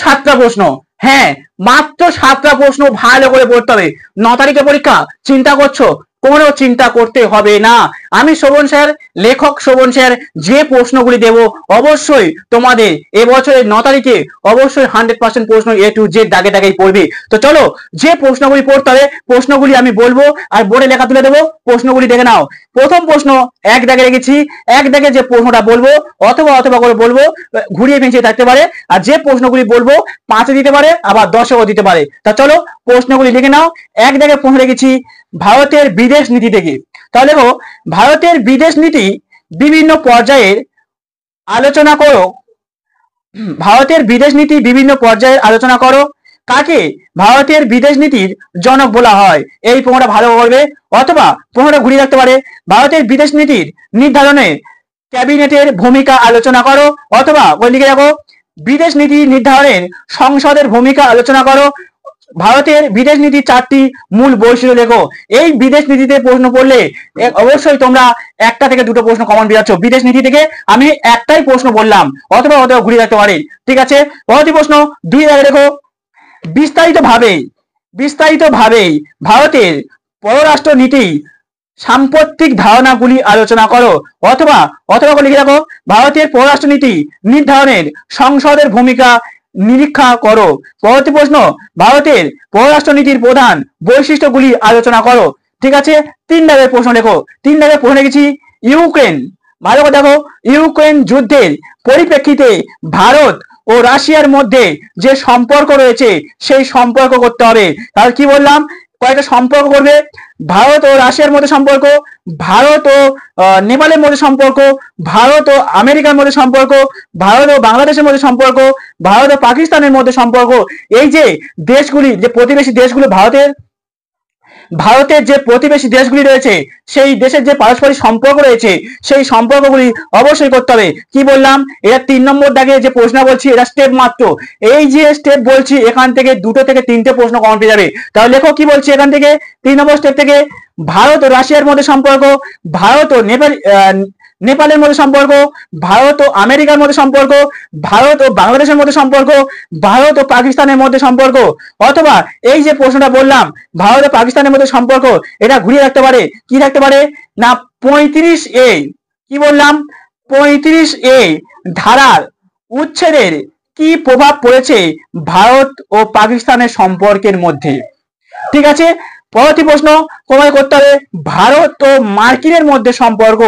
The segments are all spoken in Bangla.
7টা প্রশ্ন। হ্যাঁ, মাত্র 7টা প্রশ্ন, ভালো করে পড়তে হবে। 9 তারিখে পরীক্ষা, চিন্তা করছো? কোনো চিন্তা করতে হবে না। আমি শোভন স্যার, লেখক শোভন স্যার, যে প্রশ্নগুলি দেব অবশ্যই তোমাদের এবছরের 9 তারিখে অবশ্যই 100% প্রশ্ন A to Z দাগে দাগেই পড়বে। তো চলো, যে প্রশ্নগুলি পড়তে হবে প্রশ্নগুলি আমি বলবো আর বোর্ডে লেখা তুলে দেবো, প্রশ্নগুলি দেখে নাও। প্রথম প্রশ্ন এক দাগে রেখেছি, এক দাগে যে প্রশ্নটা বলবো অথবা অথবা করে বলবো, ঘুরিয়ে পেঁচিয়ে থাকতে পারে। আর যে প্রশ্নগুলি বলবো 5-এ দিতে পারে, আবার 10-এও দিতে পারে। তা চলো প্রশ্নগুলি লিখে নাও। এক দাগে প্রশ্ন রেখেছি ভারতের বিদেশ নীতি থেকে। তাহলে দেখো, ভারতের বিদেশ নীতি বিভিন্ন পর্যায়ের আলোচনা করো। ভারতের বিদেশ নীতি বিভিন্ন পর্যায়ের আলোচনা করো। কাকে ভারতের বিদেশ নীতির জনক বলা হয়? এই প্রশ্নটা ভালো করবে। অথবা প্রশ্নটা ঘুরিয়ে রাখতে পারে, ভারতের বিদেশ নীতির নির্ধারণে ক্যাবিনেটের ভূমিকা আলোচনা করো। অথবা ওই লিখে রাখো, বিদেশ নীতি নির্ধারণের সংসদের ভূমিকা আলোচনা করো। ভারতের বিদেশ নীতির 4টি মূল বৈশিষ্ট্য লেখো। এই বিদেশ নীতিতে প্রশ্ন পড়লে অবশ্যই তোমরা 1টা থেকে 2টো প্রশ্ন কমন পেয়ে যাচ্ছ। বিদেশ নীতি থেকে আমি একটাই প্রশ্ন বললাম, অথবা অথবা ঘুরিয়ে রাখতে পারি। ঠিক আছে, পরবর্তী প্রশ্ন 2 দাগে দেখো, বিস্তারিতভাবে ভারতের পররাষ্ট্র নীতি সাম্প্রতিক ধারণাগুলি আলোচনা করো। অথবা অথবা লিখে রাখো, ভারতের পররাষ্ট্র নীতি নির্ধারণের সংসদের ভূমিকা নিরীক্ষা করো। পরবর্তী প্রশ্ন, ভারতের পররাষ্ট্র নীতির প্রধান বৈশিষ্ট্যগুলি আলোচনা করো। ঠিক আছে, 3 দাগের প্রশ্ন লেখো। 3 দাগের প্রশ্ন লিখেছি ইউক্রেন। ভালো করে দেখো, ইউক্রেন যুদ্ধের পরিপ্রেক্ষিতে ভারত ও রাশিয়ার মধ্যে যে সম্পর্ক রয়েছে সেই সম্পর্ক করতে হবে। তাহলে কি বললাম, কয়েকটা সম্পর্ক করবে। ভারত ও রাশিয়ার মধ্যে সম্পর্ক, ভারত ও নেপালের মধ্যে সম্পর্ক, ভারত ও আমেরিকার মধ্যে সম্পর্ক, ভারত ও বাংলাদেশের মধ্যে সম্পর্ক, ভারত ও পাকিস্তানের মধ্যে সম্পর্ক। এই যে দেশগুলি, যে প্রতিবেশী দেশগুলো, ভারতের যে প্রতিবেশী দেশগুলি রয়েছে সেই দেশের যে পারস্পরিক সম্পর্ক রয়েছে সেই সম্পর্কগুলি অবশ্যই করতে হবে। কি বললাম, এটা 3 নম্বর দাগে যে প্রশ্ন বলছি এটা স্টেপ মাত্র। এই যে স্টেপ বলছি এখান থেকে 2টো থেকে 3টে প্রশ্ন কমন পেয়ে যাবে। তাহলে লেখো কি বলছি এখান থেকে, 3 নম্বর স্টেপ থেকে, ভারত ও রাশিয়ার মধ্যে সম্পর্ক, ভারত ও নেপালের মধ্যে সম্পর্ক, ভারত ও আমেরিকার মধ্যে সম্পর্ক, ভারত ও বাংলাদেশের মধ্যে সম্পর্ক, ভারত ও পাকিস্তানের মধ্যে সম্পর্ক। অথবা এই যে প্রশ্নটা বললাম ভারত ও পাকিস্তানের মধ্যে সম্পর্ক, এটা ঘুরিয়ে রাখতে পারে। কি রাখতে পারে না, 35A, কি বললাম, 35A ধারার উচ্ছেদের কি প্রভাব পড়েছে ভারত ও পাকিস্তানের সম্পর্কের মধ্যে। ঠিক আছে, পরবর্তী প্রশ্ন তোমায় করতে হবে ভারত ও মার্কিনের মধ্যে সম্পর্ক,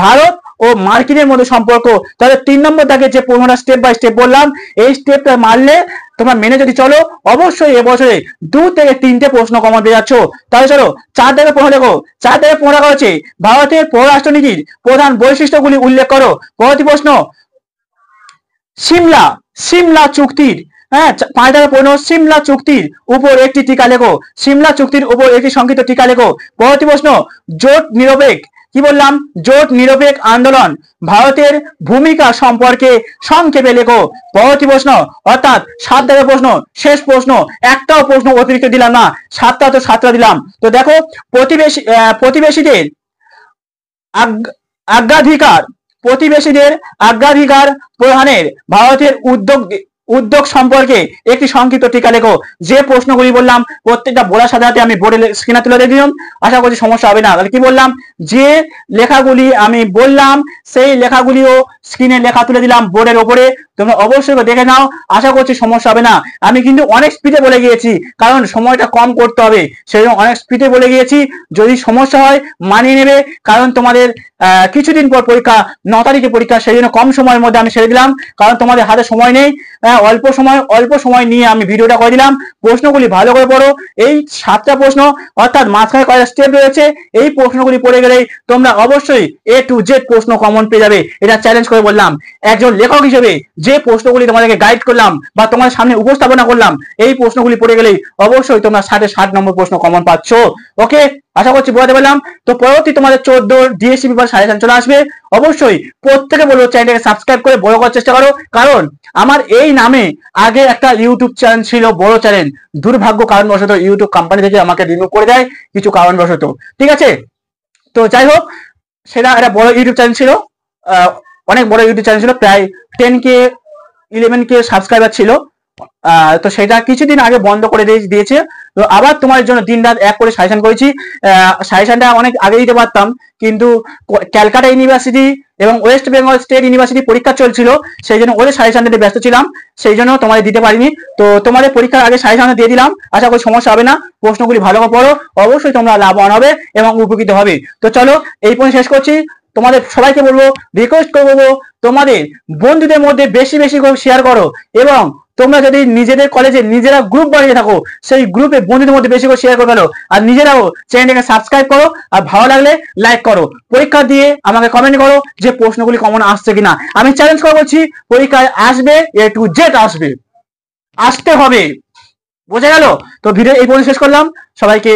ভারত ও মার্কিনের মধ্যে সম্পর্ক। তাহলে 3 নম্বর দাগে যে প্রশ্নটা স্টেপ বাই স্টেপ বললাম এই স্টেপটা মারলে তোমরা মেনে যদি চলো অবশ্যই এবছরে 2 থেকে 3টে প্রশ্ন কমন পেয়ে যাচ্ছ। তাহলে চলো 4 দাগে প্রশ্ন দেখো। 4 দাগে প্রশ্ন রাখা হচ্ছে ভারতের পররাষ্ট্রনীতির প্রধান বৈশিষ্ট্যগুলি উল্লেখ করো। পরবর্তী প্রশ্ন, সিমলা চুক্তির, হ্যাঁ 5 দাগে প্রশ্ন, সিমলা চুক্তির উপর একটি টিকা লেখো। সিমলা চুক্তির উপর একটি সংক্ষিপ্ত টিকা লেখো। পরবর্তী প্রশ্ন, জোট নিরপেক্ষ, কি বললাম, জোট নিরপেক্ষ আন্দোলন ভারতের ভূমিকা সম্পর্কে সংক্ষেপে লেখো। পরবর্তী প্রশ্ন, অর্থাৎ 7 দাগের প্রশ্ন, শেষ প্রশ্ন, একটাও প্রশ্ন অতিরিক্ত দিলাম না, 7টা তো 7টা দিলাম। তো দেখো, প্রতিবেশীদের অগ্রাধিকার প্রদানের ভারতের উদ্যোগ সম্পর্কে একটি সংক্ষিপ্ত টিকা লেখো। যে প্রশ্নগুলি বললাম প্রত্যেকটা বলার সাথে সাথে আমি বোর্ডে স্ক্রিনে তুলে দিয়ে দিলাম, আশা করছি সমস্যা হবে না। তাহলে কি বললাম, যে লেখাগুলি আমি বললাম সেই লেখাগুলিও স্ক্রিনে লেখা তুলে দিলাম বোর্ডের ওপরে, তোমরা অবশ্যই দেখে নাও, আশা করছি সমস্যা হবে না। আমি কিন্তু অনেক স্পিডে বলে গিয়েছি কারণ সময়টা কম করতে হবে, সেই জন্য অনেক স্পিডে বলে গিয়েছি। যদি সমস্যা হয় মানিয়ে নেবে, কারণ তোমাদের কিছুদিন পর পরীক্ষা, 9 তারিখে পরীক্ষা, সেই জন্য কম সময়ের মধ্যে আমি সেরে দিলাম, কারণ তোমাদের হাতে সময় নেই। অল্প সময় নিয়ে আমি ভিডিওটা করে দিলাম। প্রশ্নগুলি ভালো করে পড়ো। এই 7টা প্রশ্ন অর্থাৎ মাঝখানে কয়েকটা স্টেপ রয়েছে, এই প্রশ্নগুলি পড়ে গেলেই তোমরা অবশ্যই A to Z প্রশ্ন কমন পেয়ে যাবে। এটা চ্যালেঞ্জ করে বললাম। একজন লেখক হিসেবে যে প্রশ্নগুলি তোমাদেরকে গাইড করলাম বা তোমাদের সামনে উপস্থাপনা করলাম, এই প্রশ্নগুলি পড়ে গেলেই অবশ্যই তোমরা 60 নম্বর প্রশ্ন কমন পাচ্ছ। ওকে, আশা করছি বোঝাতে পারলাম। তো পরবর্তী তোমাদের 14 ডিএসসি পেপার সাজেশন চলে আসবে। অবশ্যই প্রত্যেকে বলবো চ্যানেলটাকে সাবস্ক্রাইব করে বড় করার চেষ্টা করো, কারণ আমার এই নামে আগে একটা ইউটিউব চ্যানেল ছিল, বড় চ্যানেল, দুর্ভাগ্য কারণবশত ইউটিউব কোম্পানি থেকে আমাকে রিমুভ করে দেয় কিছু কারণবশত। ঠিক আছে, তো যাই হোক, সেটা একটা বড় ইউটিউব চ্যানেল ছিল, অনেক বড় ইউটিউব চ্যানেল ছিল, প্রায় 10K 11K সাবস্ক্রাইবার ছিল। তো সেটা কিছুদিন আগে বন্ধ করে দিয়েছে। তো আবার তোমার জন্য দিন রাত এক করে সাজেশন করেছি। সাজেশনটা অনেক আগে দিতে পারতাম, কিন্তু ক্যালকাটা ইউনিভার্সিটি এবং ওয়েস্ট বেঙ্গল স্টেট ইউনিভার্সিটি পরীক্ষা চলছিল, সেই জন্য ওদের সাজেশন দিতে ব্যস্ত ছিলাম, সেই জন্য তোমাদের দিতে পারিনি। তো তোমাদের পরীক্ষার আগে সাজেশন দিয়ে দিলাম, আশা করি সমস্যা হবে না। প্রশ্নগুলি ভালো করে পড়ো, অবশ্যই তোমরা লাভবান হবে এবং উপকৃত হবে। তো চলো এই পর্যন্ত শেষ করছি। তোমাদের সবাইকে বলবো, রিকোয়েস্ট করবো, তোমাদের বন্ধুদের মধ্যে বেশি বেশি করে শেয়ার করো, এবং তোমরা যদি নিজেদের কলেজে নিজেরা গ্রুপ বানিয়ে থাকো, সেই গ্রুপে বন্ধুদের মধ্যে বেশি করে শেয়ার করে ফেলো, আর নিজেরাও চ্যানেলটাকে সাবস্ক্রাইব করো, আর ভালো লাগলে লাইক করো। পরীক্ষা দিয়ে আমাকে কমেন্ট করো যে প্রশ্নগুলি কমন আসছে কিনা। আমি চ্যালেঞ্জ করে বলছি, পরীক্ষায় আসবে, A to Z আসবে, আসতে হবে। বোঝা গেল? তো ভিডিও এই পর্যন্ত শেষ করলাম। সবাইকে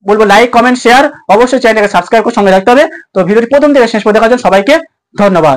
বলবো লাইক, কমেন্ট, শেয়ার, অবশ্যই চ্যানেলটাকে সাবস্ক্রাইব করে সঙ্গে রাখতে হবে। তো ভিডিওটি প্রথম থেকে শেষ পর্যন্ত দেখার জন্য সবাইকে ধন্যবাদ।